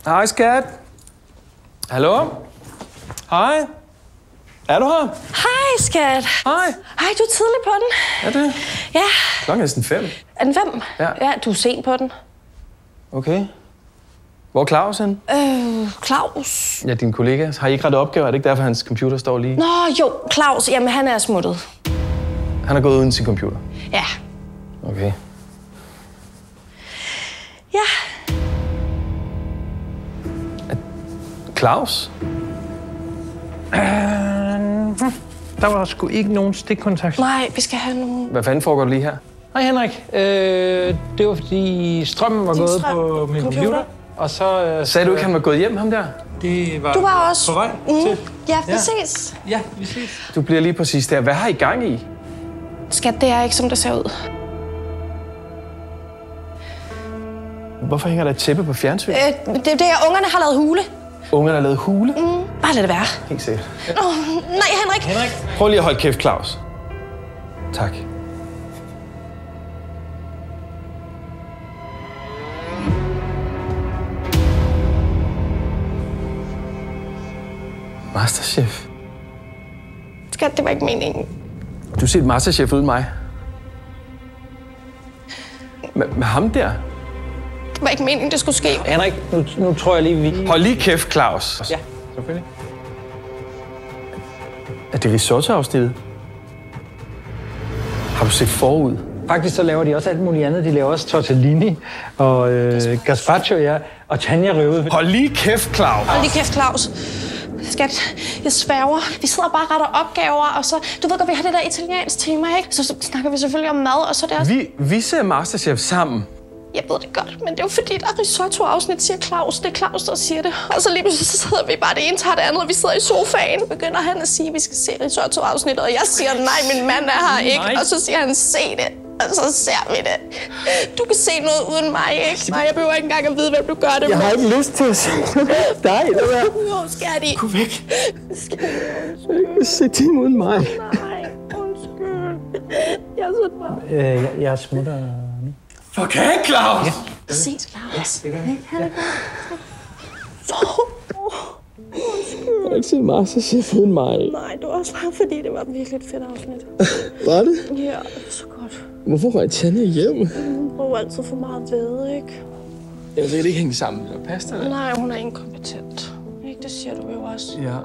Hej, skat. Hallo? Hej. Er du her? Hej, skat. Hej. Hej, du er tidlig på den. Er det? Ja. Klokken er næsten 5. Er den 5? Ja. Ja, du er sent på den. Okay. Hvor er Claus hen? Claus. Ja, din kollega. Har I ikke rettet opgaver? Er det ikke derfor, hans computer står lige? Nå, jo, Claus. Jamen, han er smuttet. Han er gået uden sin computer? Ja. Okay. Ja. Claus? Der var sgu ikke nogen stikkontakt. Nej, vi skal have nogle... Hvad fanden foregår der lige her? Hej Henrik. Det var fordi strømmen var gået på min computer. Og så... Sagde du ikke, han var gået hjem, ham der? Det var Du var også... på vej til. Ja, vi ses. Ja, vi ses. Du bliver lige præcis der. Hvad har I gang i? Skat, det er ikke, som det ser ud. Hvorfor hænger der et tæppe på fjernsynet? Det er det, at ungerne har lavet hule. Ungerne har lavet hule? Bare lad det være. Helt sikkert. Nej, Henrik. Prøv lige at holde kæft, Claus. Tak. Masterchef. Skat, det var ikke meningen. Du ser et Masterchef uden mig. Med ham der? Det var ikke meningen, det skulle ske. Henrik, nu tror jeg lige, vi... Hold lige kæft, Claus. Ja, selvfølgelig. Er det risotto-afsnittet? Har du set forud? Faktisk så laver de også alt muligt andet. De laver også tortellini og gazpacho, ja. Og Tanja røvede. Hold lige kæft, Claus. Hold lige kæft, Claus. Skat, jeg sværger. Vi sidder bare og retter opgaver, og så... Du ved godt, vi har det der italiensk tema, ikke? Så snakker vi selvfølgelig om mad, og så er det også... Vi ser Masterchef sammen. Jeg ved det godt, men det er jo fordi, der er risotto-afsnit, siger Claus. Det er Claus, der siger det. Og så lige pludselig så sidder vi bare det ene tager det andet, og vi sidder i sofaen. Begynder han at sige, at vi skal se risotto-afsnittet, og jeg siger, nej, min mand er her ikke. Og så siger han, se det. Og så ser vi det. Du kan se noget uden mig, ikke? Nej, jeg behøver ikke engang at vide, hvem du gør det med. Jeg har ikke lyst til at se dig, eller hvad? Jo, skal de? Gå væk. Se ting uden mig. Nej, undskyld. Jeg er så... Jeg smutter nu. Fuck af, Claus! Ses, Claus. Ja, det Jeg har ikke set Masterchef uden mig. Nej, det var også bare fordi, det var virkelig et fedt afsnit. Var det? Ja, det var så godt. Hvorfor røg Tanja hjem? Hun bruger altid for meget ved, ikke? Jeg ved ikke hænge sammen. Eller pasta, eller? Nej, hun er inkompetent. Ikke, det siger du jo også. Ja.